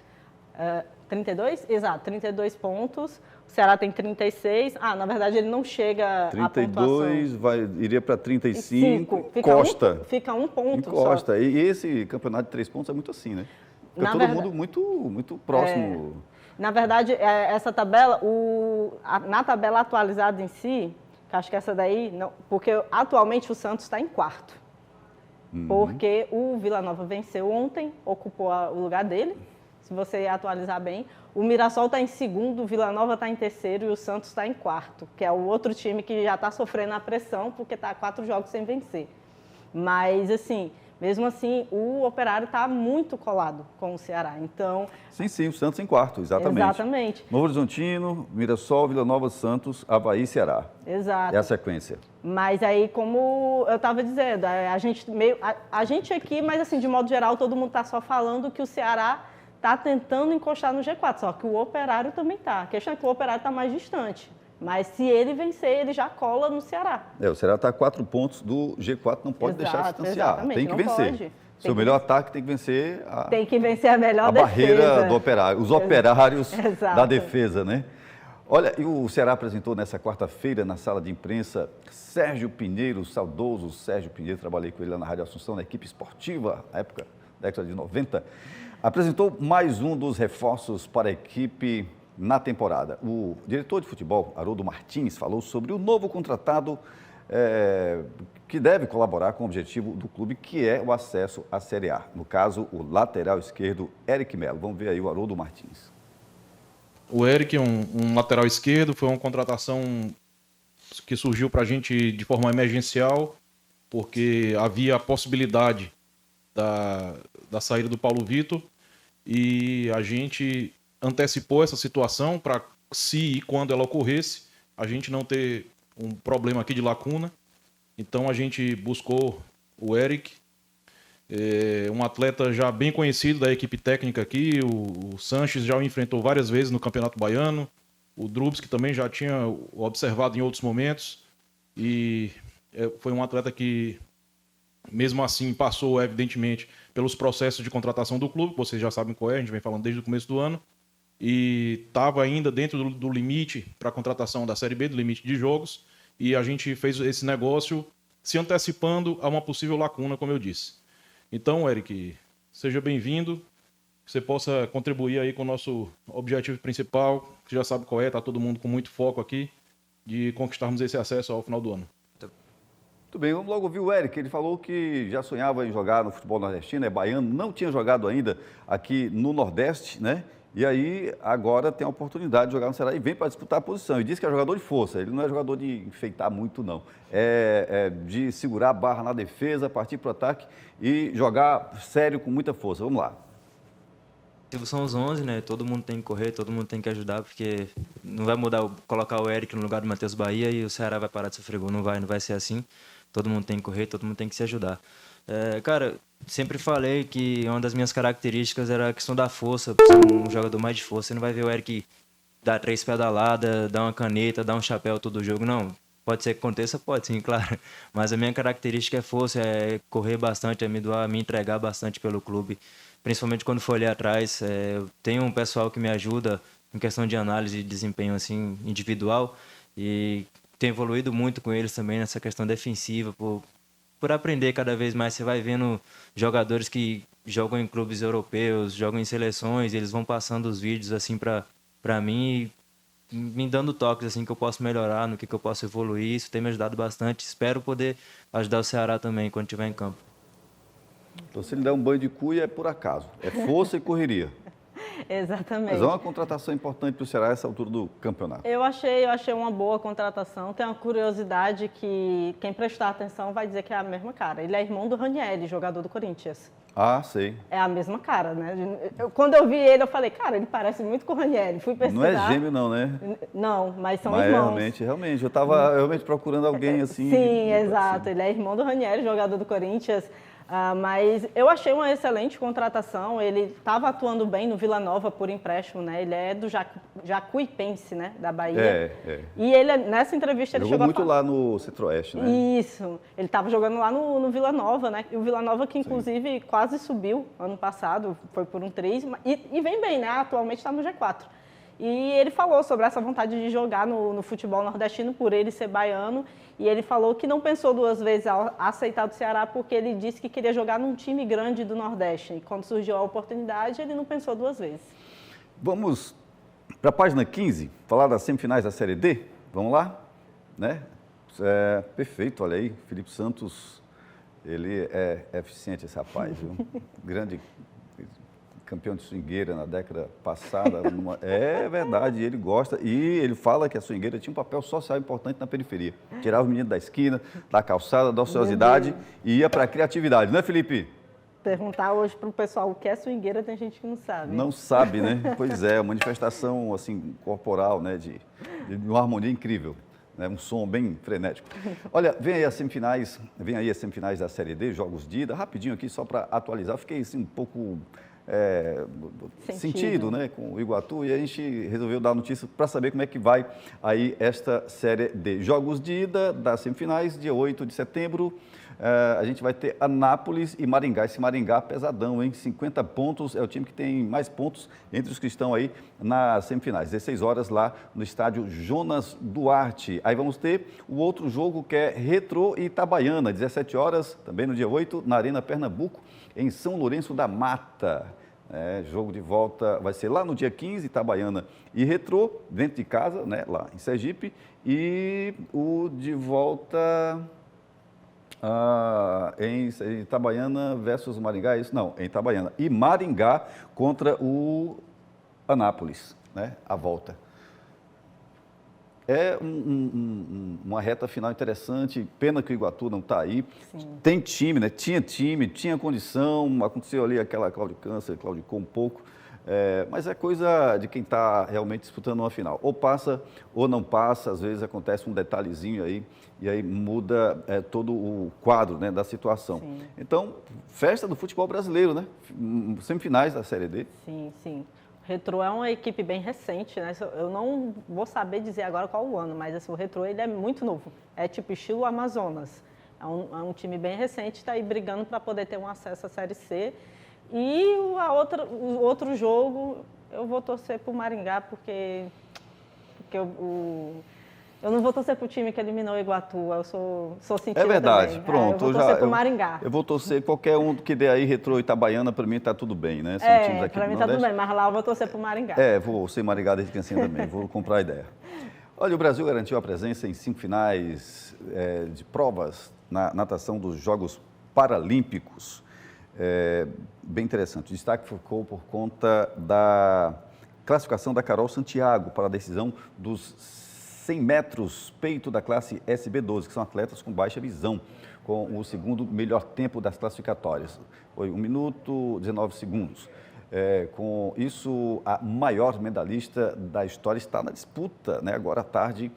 32? Exato, 32 pontos. O Ceará tem 36. Na verdade, ele não chega 32, iria para 35. Costa. Fica um ponto Costa. só. E esse campeonato de 3 pontos é muito assim, né? Fica todo mundo muito próximo. Na verdade, essa tabela, na tabela atualizada em si, que acho que essa daí, não, porque atualmente o Santos está em quarto. Porque o Vila Nova venceu ontem, ocupou o lugar dele, se você atualizar bem. O Mirassol está em segundo, o Vila Nova está em terceiro e o Santos está em quarto, que é o outro time que já está sofrendo a pressão, porque está 4 jogos sem vencer. Mas, assim, mesmo assim, o Operário está muito colado com o Ceará. Então, sim, o Santos em quarto, exatamente. Exatamente. Novo Horizontino, Mirassol, Vila Nova, Santos, Avaí e Ceará. Exato. É a sequência. Mas aí, como eu estava dizendo, a gente aqui, mas assim, de modo geral, todo mundo está só falando que o Ceará está tentando encostar no G4, só que o Operário também está. A questão é que o Operário está mais distante. Mas se ele vencer, ele já cola no Ceará. O Ceará está a 4 pontos do G4, não pode deixar de distanciar. Exatamente, tem que vencer. Seu melhor ataque tem que vencer a melhor defesa. Barreira do Operário, os operários da defesa, né? Olha, e o Ceará apresentou nessa quarta-feira, na sala de imprensa, Sérgio Pinheiro, saudoso Sérgio Pinheiro, trabalhei com ele lá na Rádio Assunção, na equipe esportiva, na época, década de 90, apresentou mais um dos reforços para a equipe na temporada. O diretor de futebol, Haroldo Martins, falou sobre o novo contratado que deve colaborar com o objetivo do clube, que é o acesso à Série A. No caso, o lateral esquerdo, Eric Melo. Vamos ver aí o Haroldo Martins. O Eric, um lateral esquerdo, foi uma contratação que surgiu para a gente de forma emergencial, porque havia a possibilidade da saída do Paulo Vitor e a gente antecipou essa situação para, se e quando ela ocorresse, a gente não ter um problema aqui de lacuna. Então a gente buscou o Eric, um atleta já bem conhecido da equipe técnica aqui. O Sanches já o enfrentou várias vezes no Campeonato Baiano, o Drubs, que também já tinha observado em outros momentos, e foi um atleta que, mesmo assim, passou, evidentemente, pelos processos de contratação do clube, que vocês já sabem qual é, a gente vem falando desde o começo do ano, e estava ainda dentro do limite para a contratação da Série B, do limite de jogos, e a gente fez esse negócio se antecipando a uma possível lacuna, como eu disse. Então, Eric, seja bem-vindo, que você possa contribuir aí com o nosso objetivo principal, que já sabe qual é, está todo mundo com muito foco aqui, de conquistarmos esse acesso ao final do ano. Muito bem, vamos logo ouvir o Eric. Ele falou que já sonhava em jogar no futebol nordestino, é baiano, não tinha jogado ainda aqui no Nordeste, né? E aí, agora tem a oportunidade de jogar no Ceará e vem para disputar a posição. E diz que é jogador de força, ele não é jogador de enfeitar muito, não. É de segurar a barra na defesa, partir para o ataque e jogar sério com muita força. Vamos lá. São os 11, né? Todo mundo tem que correr, todo mundo tem que ajudar, porque não vai mudar, colocar o Eric no lugar do Matheus Bahia e o Ceará vai parar de sofrer gol. Não vai ser assim. Todo mundo tem que correr, todo mundo tem que se ajudar. Cara, sempre falei que uma das minhas características era a questão da força, ser um jogador mais de força. Você não vai ver o Eric dar 3 pedaladas, dar uma caneta, dar um chapéu todo jogo, não. Pode ser que aconteça, pode sim, claro. Mas a minha característica é força, é correr bastante, é me doar, me entregar bastante pelo clube. Principalmente quando for ali atrás. Eu tenho um pessoal que me ajuda em questão de análise de desempenho assim, individual, e tenho evoluído muito com eles também nessa questão defensiva, por aprender cada vez mais. Você vai vendo jogadores que jogam em clubes europeus, jogam em seleções, eles vão passando os vídeos assim para para mim, me dando toques assim que eu posso melhorar, no que eu posso evoluir. Isso tem me ajudado bastante. Espero poder ajudar o Ceará também quando estiver em campo. Então, se ele der um banho de cuia, é por acaso. É força e correria. Exatamente. Mas é uma contratação importante para o Ceará essa altura do campeonato. Eu achei uma boa contratação. Tem uma curiosidade que quem prestar atenção vai dizer que é a mesma cara. Ele é irmão do Ranieri, jogador do Corinthians. Ah, sei. É a mesma cara, né? Quando eu vi ele, eu falei, cara, ele parece muito com o Ranieri. Fui pesquisar. Não é gêmeo não, né? Não, mas são irmãos. Realmente. Eu estava realmente procurando alguém assim. Sim, exato. Ele é irmão do Ranieri, jogador do Corinthians. Mas eu achei uma excelente contratação. Ele estava atuando bem no Vila Nova por empréstimo, né? Ele é do Jacuipense, né? Da Bahia. E ele, nessa entrevista, ele jogou chegou muito lá no Centro-Oeste, né? Isso. Ele estava jogando lá no Vila Nova, né? E o Vila Nova que, inclusive, quase subiu ano passado, foi por um 3, e vem bem, né? Atualmente está no G4. E ele falou sobre essa vontade de jogar no futebol nordestino por ele ser baiano. E ele falou que não pensou duas vezes ao aceitar do Ceará, porque ele disse que queria jogar num time grande do Nordeste. E quando surgiu a oportunidade, ele não pensou duas vezes. Vamos para a página 15, falar das semifinais da Série D. Vamos lá? Né? Perfeito, olha aí, Felipe Santos, ele é eficiente esse rapaz, viu? Grande campeão de swingueira na década passada. É verdade, ele gosta. E ele fala que a swingueira tinha um papel social importante na periferia. Tirava o menino da esquina, da calçada, da ociosidade e ia para a criatividade, né, Felipe? Perguntar hoje para o pessoal o que é swingueira, tem gente que não sabe. Não sabe, né? Pois é, uma manifestação assim, corporal, né, de uma harmonia incrível. Né? Um som bem frenético. Olha, vem aí as semifinais da Série D, jogos de ida. Rapidinho aqui, só para atualizar. Fiquei assim, um pouco... sentido, né, com o Iguatu, e a gente resolveu dar notícia para saber como é que vai aí esta Série D. Jogos de ida das semifinais, dia 8 de setembro, a gente vai ter Anápolis e Maringá. Esse Maringá pesadão, hein? 50 pontos, é o time que tem mais pontos entre os que estão aí nas semifinais. 16 horas lá no estádio Jonas Duarte. Aí vamos ter o outro jogo que é Retrô e Itabaiana, 17 horas, também no dia 8, na Arena Pernambuco, em São Lourenço da Mata. Jogo de volta vai ser lá no dia 15, Itabaiana e Retrô, dentro de casa, né, lá em Sergipe. E o de volta em Itabaiana versus Maringá, é isso? Não, em Itabaiana. E Maringá contra o Anápolis, né, a volta. É uma reta final interessante, pena que o Iguatu não está aí. Sim. Tem time, né? Tinha condição, aconteceu ali aquela claudicou um pouco, mas é coisa de quem está realmente disputando uma final. Ou passa ou não passa, às vezes acontece um detalhezinho aí, e aí muda todo o quadro, né, da situação. Sim. Então, festa do futebol brasileiro, né? Semifinais da Série D. Sim, sim. Retrô é uma equipe bem recente, né? Eu não vou saber dizer agora qual o ano, mas assim, o Retrô ele é muito novo. É tipo estilo Amazonas. É um time bem recente, está aí brigando para poder ter um acesso à Série C. E o outro jogo, eu vou torcer para o Maringá, porque eu não vou torcer para o time que eliminou o Iguatu, eu sou sentida. É verdade, também. pronto. Eu vou torcer para o Maringá. Eu vou torcer qualquer um que dê aí Retrô e Itabaiana, para mim está tudo bem, né? São times aqui para mim está tudo bem, mas lá eu vou torcer para o Maringá. Vou ser Maringá desde criancinha também, vou comprar a ideia. Olha, o Brasil garantiu a presença em 5 finais de provas na natação dos Jogos Paralímpicos. Bem interessante. O destaque ficou por conta da classificação da Carol Santiago para a decisão dos 100 metros peito da classe SB12, que são atletas com baixa visão, com o segundo melhor tempo das classificatórias. Foi 1 minuto 19 segundos. Com isso, a maior medalhista da história está na disputa, né, agora à tarde.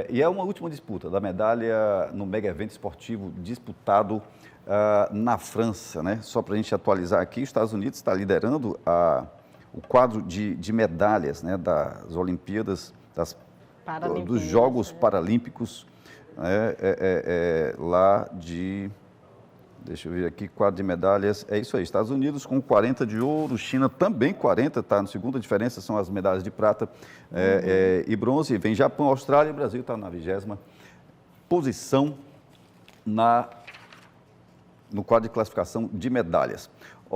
E é uma última disputa da medalha no mega evento esportivo disputado na França, né? Só para a gente atualizar aqui, os Estados Unidos está liderando o quadro de medalhas, né, das Olimpíadas, dos Jogos Paralímpicos, lá de... Deixa eu ver aqui, quadro de medalhas, é isso aí, Estados Unidos com 40 de ouro, China também 40, está no segundo, a diferença são as medalhas de prata e bronze, vem Japão, Austrália e o Brasil está na 20ª posição no quadro de classificação de medalhas.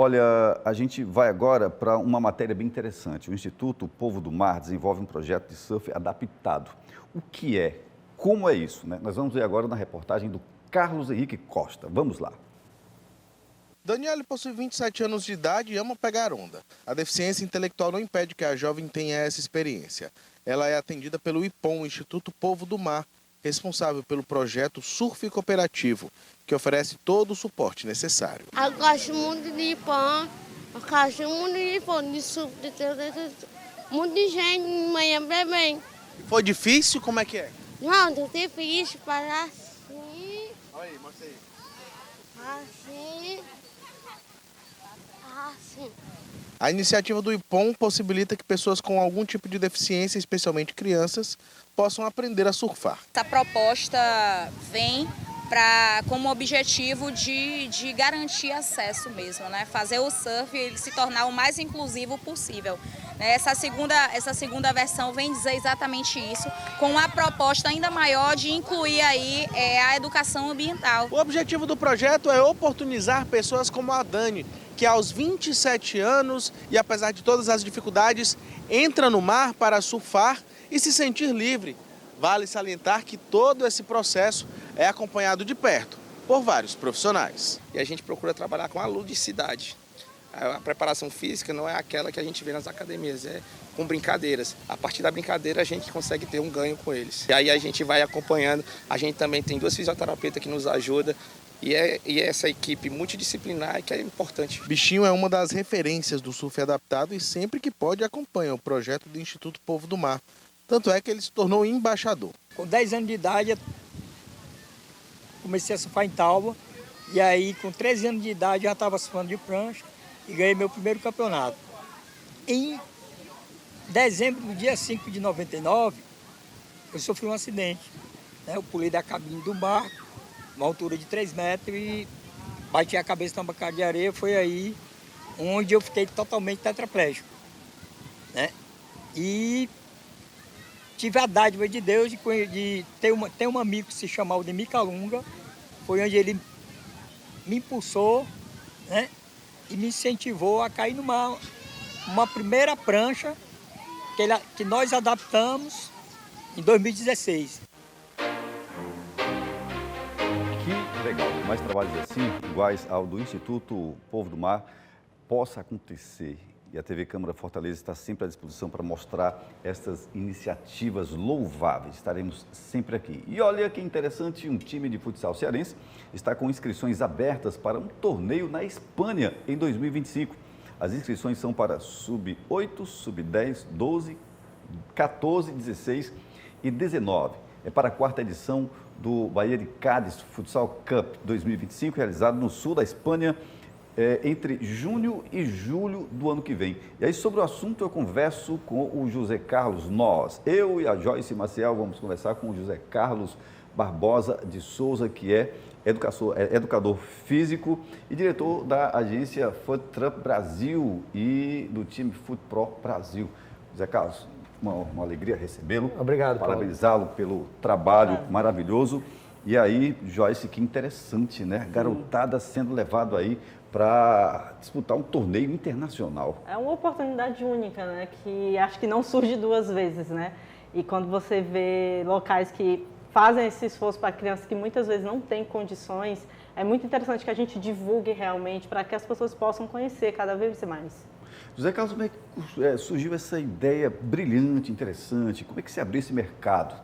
Olha, a gente vai agora para uma matéria bem interessante. O Instituto Povo do Mar desenvolve um projeto de surf adaptado. O que é? Como é isso? Né? Nós vamos ver agora na reportagem do Carlos Henrique Costa. Vamos lá. Daniele possui 27 anos de idade e ama pegar onda. A deficiência intelectual não impede que a jovem tenha essa experiência. Ela é atendida pelo IPOM, Instituto Povo do Mar, responsável pelo projeto Surf Cooperativo, que oferece todo o suporte necessário. Eu gosto muito de IPOM, de surf, muita gente, manhã bem. Foi difícil? Como é que é? Não, eu tenho difícil para assim. Olha aí, mostra aí. Assim. Assim. A iniciativa do IPOM possibilita que pessoas com algum tipo de deficiência, especialmente crianças, possam aprender a surfar. Essa proposta vem como objetivo de garantir acesso mesmo, né? Fazer o surf ele se tornar o mais inclusivo possível. Essa segunda versão vem dizer exatamente isso, com a proposta ainda maior de incluir aí a educação ambiental. O objetivo do projeto é oportunizar pessoas como a Dani, que aos 27 anos e apesar de todas as dificuldades, entra no mar para surfar e se sentir livre. Vale salientar que todo esse processo é acompanhado de perto por vários profissionais. E a gente procura trabalhar com a ludicidade. A preparação física não é aquela que a gente vê nas academias, é com brincadeiras. A partir da brincadeira a gente consegue ter um ganho com eles. E aí a gente vai acompanhando, a gente também tem 2 fisioterapeutas que nos ajudam. E é essa equipe multidisciplinar que é importante. Bichinho é uma das referências do surf adaptado e sempre que pode acompanha o projeto do Instituto Povo do Mar. Tanto é que ele se tornou embaixador. Com 10 anos de idade, comecei a surfar em Tauba. E aí, com 13 anos de idade, já estava surfando de prancha e ganhei meu primeiro campeonato. Em dezembro, no dia 5 de 99, eu sofri um acidente. Eu pulei da cabine do barco, uma altura de 3 metros, e bati a cabeça na bancada de areia. Foi aí onde eu fiquei totalmente tetraplégico. E tive a dádiva de Deus de ter um amigo que se chamava Odemir Calunga. Foi onde ele me impulsou, e me incentivou a cair numa primeira prancha que nós adaptamos em 2016. Que legal, mais trabalhos assim, iguais ao do Instituto Povo do Mar, possa acontecer. E a TV Câmara Fortaleza está sempre à disposição para mostrar estas iniciativas louváveis. Estaremos sempre aqui. E olha que interessante, um time de futsal cearense está com inscrições abertas para um torneio na Espanha em 2025. As inscrições são para Sub-8, Sub-10, 12, 14, 16 e 19. É para a 4ª edição do Bahia de Cádiz Futsal Cup 2025, realizado no sul da Espanha, entre junho e julho do ano que vem. E aí, sobre o assunto, eu converso com o José Carlos Nós. Eu e a Joyce Maciel vamos conversar com o José Carlos Barbosa de Souza, que é educador físico e diretor da agência Foot Trump Brasil e do time Foot Pro Brasil. José Carlos, uma alegria recebê-lo. Obrigado, parabenizá-lo pelo trabalho maravilhoso. E aí, Joyce, que interessante, né? Garotada sendo levado aí para disputar um torneio internacional. É uma oportunidade única, né? Que acho que não surge 2 vezes, né? E quando você vê locais que fazem esse esforço para crianças que muitas vezes não têm condições, é muito interessante que a gente divulgue realmente para que as pessoas possam conhecer cada vez mais. José Carlos, como é que surgiu essa ideia brilhante, interessante? Como é que se abriu esse mercado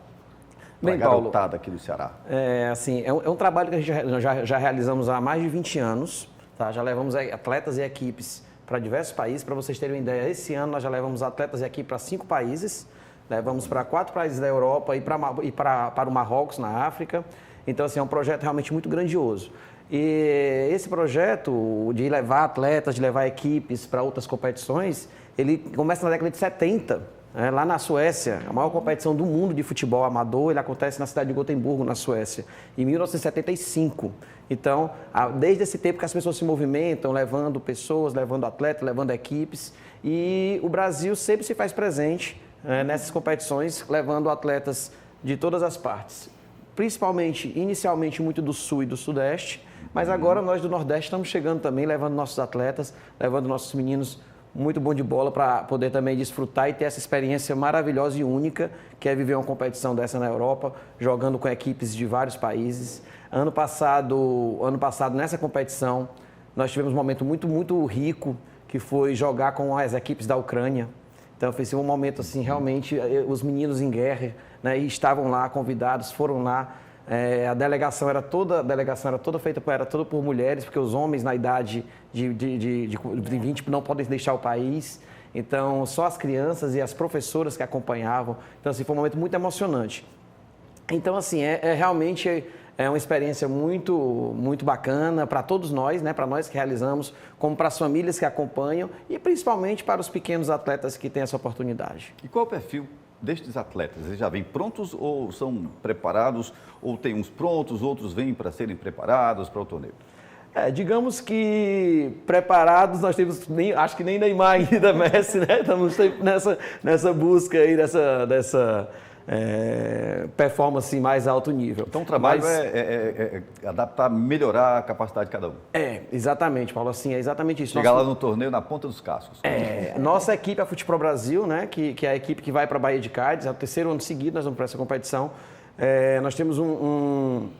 para a garotada aqui do Ceará? É um trabalho que a gente já realizamos há mais de 20 anos. Tá? Já levamos atletas e equipes para diversos países. Para vocês terem uma ideia, esse ano nós já levamos atletas e equipes para 5 países. Levamos para 4 países da Europa e para o Marrocos, na África. Então, assim, é um projeto realmente muito grandioso. E esse projeto de levar atletas, de levar equipes para outras competições, ele começa na década de 70, lá na Suécia. A maior competição do mundo de futebol amador, ele acontece na cidade de Gotemburgo, na Suécia, em 1975. Então, desde esse tempo que as pessoas se movimentam, levando pessoas, levando atletas, levando equipes. E o Brasil sempre se faz presente nessas competições, levando atletas de todas as partes. principalmente, inicialmente, muito do Sul e do Sudeste, mas agora nós do Nordeste estamos chegando também, levando nossos atletas, levando nossos meninos muito bom de bola para poder também desfrutar e ter essa experiência maravilhosa e única, que é viver uma competição dessa na Europa, jogando com equipes de vários países. Ano passado nessa competição, nós tivemos um momento muito rico, que foi jogar com as equipes da Ucrânia. Então, foi um momento, assim, realmente, os meninos em guerra, né, e estavam lá, convidados, foram lá. A delegação era toda feita por mulheres, porque os homens na idade de 20 não podem deixar o país. Então, só as crianças e as professoras que acompanhavam. Então, assim, foi um momento muito emocionante. Então, assim, realmente uma experiência muito bacana para todos nós, né? Para nós que realizamos, como para as famílias que acompanham e principalmente para os pequenos atletas que têm essa oportunidade. E qual é o perfil destes atletas? Eles já vêm prontos ou são preparados? Ou tem uns prontos, outros vêm para serem preparados para o torneio? Digamos que preparados nós temos, acho que nem Neymar ainda, Messi, né? Estamos nessa busca aí dessa performance mais alto nível. Então o trabalho é adaptar, melhorar a capacidade de cada um. Exatamente, Paulo, assim, é exatamente isso. Chegar lá no torneio na ponta dos cascos. Nossa equipe, a Futebol Brasil, né, que é a equipe que vai para a Baía de Cádiz, é o terceiro ano seguido, nós vamos para essa competição. Nós temos um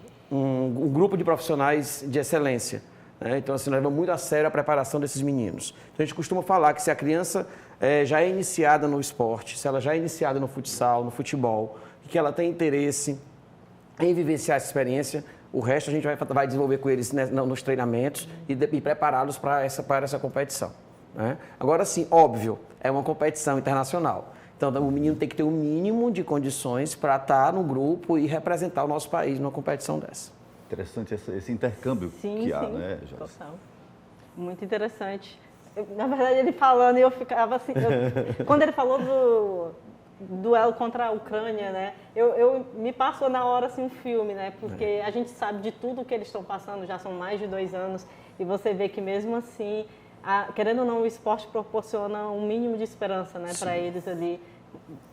grupo de profissionais de excelência. Né? Então, assim, nós levamos muito a sério a preparação desses meninos. Então, a gente costuma falar que se a criança já é iniciada no esporte, se ela já é iniciada no futsal, no futebol, que ela tem interesse em vivenciar essa experiência, o resto a gente vai desenvolver com eles, né, nos treinamentos e prepará-los para essa competição. Né? Agora, sim, óbvio, é uma competição internacional. Então, o menino tem que ter o mínimo de condições para estar no grupo e representar o nosso país numa competição dessa. Interessante esse intercâmbio que há, né, Joyce? Total. Muito interessante. Na verdade, ele falando, eu ficava assim... quando ele falou do duelo contra a Ucrânia, né? Me passou na hora assim, um filme, né? Porque a gente sabe de tudo que eles estão passando, já são mais de 2 anos, e você vê que mesmo assim, querendo ou não, o esporte proporciona um mínimo de esperança, né, para eles ali.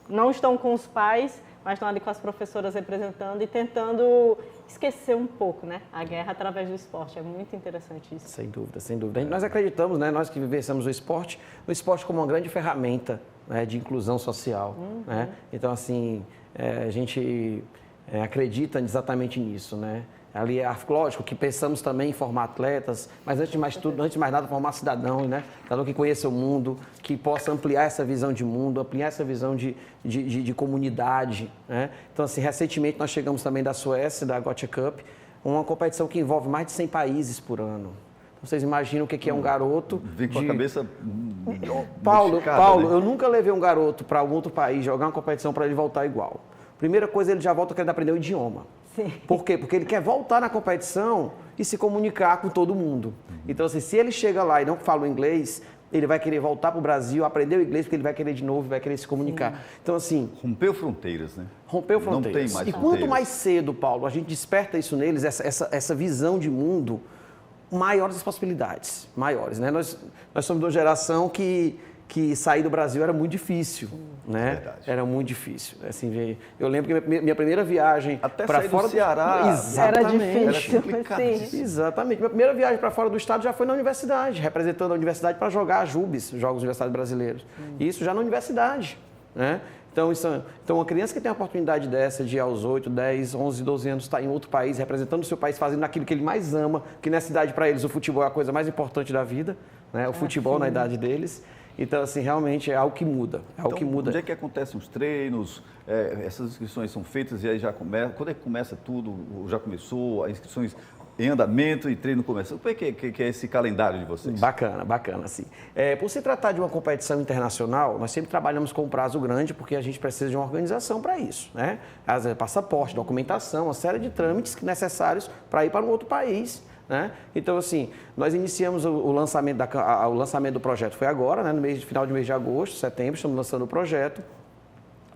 Não estão com os pais, mas estão ali com as professoras representando e tentando esquecer um pouco, né, a guerra através do esporte. É muito interessante isso. Sem dúvida, sem dúvida. Nós acreditamos, né, nós que vivenciamos o esporte como uma grande ferramenta, né, de inclusão social. Né? Então, assim, a gente acredita exatamente nisso, né? Ali é lógico que pensamos também em formar atletas, mas antes de mais nada, formar cidadãos, né? Cidadão que conheça o mundo, que possa ampliar essa visão de mundo, ampliar essa visão de comunidade, né? Então, assim, recentemente nós chegamos também da Suécia, da Gothia Cup, uma competição que envolve mais de 100 países por ano. Então, vocês imaginam o que é um garoto... Vem com a cabeça... Paulo, né? Eu nunca levei um garoto para algum outro país jogar uma competição para ele voltar igual. Primeira coisa, ele já volta querendo aprender o idioma. Sim. Por quê? Porque ele quer voltar na competição e se comunicar com todo mundo. Então, assim, se ele chega lá e não fala o inglês, ele vai querer voltar para o Brasil, aprender o inglês, porque ele vai querer de novo, vai querer se comunicar. Então, assim... Rompeu fronteiras, né? Rompeu fronteiras. Não tem mais e fronteiras. quanto mais cedo, Paulo, a gente desperta isso neles, essa visão de mundo, maiores as possibilidades. Maiores, né? Nós somos de uma geração que sair do Brasil era muito difícil, né? Verdade. Era muito difícil. Assim, eu lembro que minha primeira viagem para fora do Ceará era difícil. Sim. Exatamente. Minha primeira viagem para fora do estado já foi na universidade, representando a universidade para jogar a JUBES, Jogos Universitários Brasileiros. Isso já na universidade, né? Então, uma criança que tem a oportunidade dessa de aos 8, 10, 11, 12 anos estar em outro país, representando o seu país, fazendo aquilo que ele mais ama, que na cidade para eles o futebol é a coisa mais importante da vida, né? O futebol na idade deles. Então, assim, realmente é algo que muda. Onde é que acontecem os treinos? Essas inscrições são feitas e aí já começa. Quando é que começa tudo? Já começou? As inscrições em andamento e treino começando? Como é que é esse calendário de vocês? Bacana, assim. Por se tratar de uma competição internacional, nós sempre trabalhamos com um prazo grande, porque a gente precisa de uma organização para isso, né? Passaporte, documentação, uma série de trâmites necessários para ir para um outro país. Né? Então, assim, nós iniciamos o lançamento do projeto, foi agora, né? No final do mês de agosto, setembro, estamos lançando o projeto.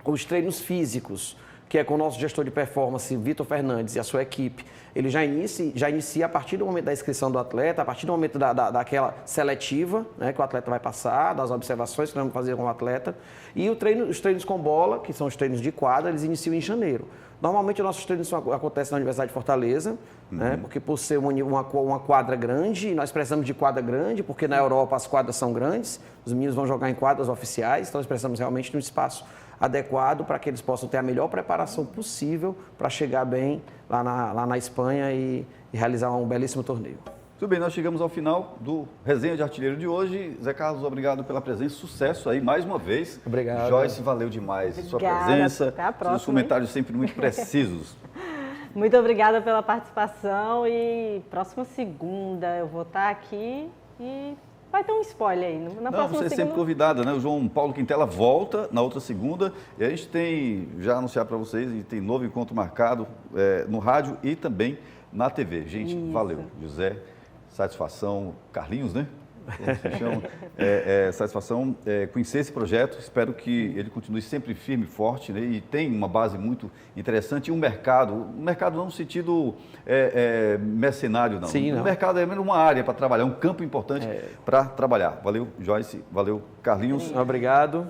Os treinos físicos, que é com o nosso gestor de performance, Vitor Fernandes, e a sua equipe, ele já inicia a partir do momento da inscrição do atleta, a partir do momento daquela seletiva, né, que o atleta vai passar, das observações que nós vamos fazer com o atleta. E os treinos com bola, que são os treinos de quadra, eles iniciam em janeiro. Normalmente, os nossos treinos acontecem na Universidade de Fortaleza, né? Porque por ser uma quadra grande, nós precisamos de quadra grande, porque na Europa as quadras são grandes, os meninos vão jogar em quadras oficiais, então nós precisamos realmente de um espaço adequado para que eles possam ter a melhor preparação possível para chegar bem lá na Espanha e realizar um belíssimo torneio. Tudo bem, nós chegamos ao final do Resenha de Artilheiro de hoje. Zé Carlos, obrigado pela presença, sucesso aí mais uma vez. Obrigado. Joyce, valeu demais sua presença. Até a próxima, seus comentários sempre muito precisos. Muito obrigada pela participação e próxima segunda eu vou estar aqui e vai ter um spoiler aí. Na próxima você é segunda... sempre convidada, né? O João Paulo Quintela volta na outra segunda e a gente tem, já anunciar para vocês, e tem novo encontro marcado no rádio e também na TV. Gente, valeu. José, satisfação. Carlinhos, né? Como se chama? Satisfação conhecer esse projeto. Espero que ele continue sempre firme e forte, né? E tem uma base muito interessante e um mercado não no sentido mercenário, não. Sim, não. O mercado é menos uma área para trabalhar, um campo importante para trabalhar. Valeu, Joyce. Valeu, Carlinhos. Obrigado.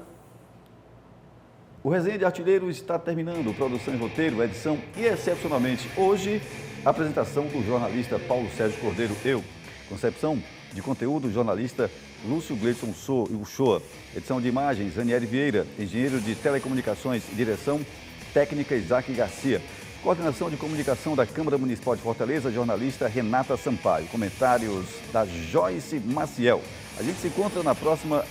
O Resenha de Artilheiro está terminando. Produção e roteiro, edição e, excepcionalmente, hoje, a apresentação do jornalista Paulo Sérgio Cordeiro, eu. Concepção de conteúdo, jornalista Lúcio Gleison Uchoa. Edição de imagens, Aniele Vieira. Engenheiro de telecomunicações e direção técnica, Isaac Garcia. Coordenação de comunicação da Câmara Municipal de Fortaleza, jornalista Renata Sampaio. Comentários da Joyce Maciel. A gente se encontra na próxima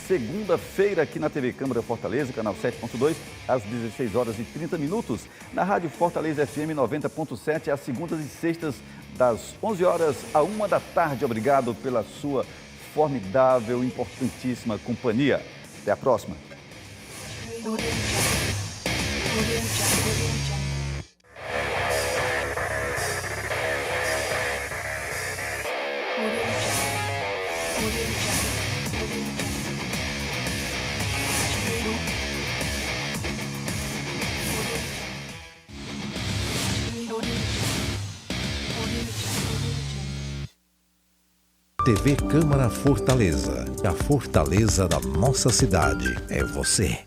segunda-feira aqui na TV Câmara Fortaleza, canal 7.2, às 16h30, na Rádio Fortaleza FM 90.7, às segundas e sextas, das 11 horas à 1 da tarde. Obrigado pela sua formidável, importantíssima companhia. Até a próxima. TV Câmara Fortaleza. A fortaleza da nossa cidade é você.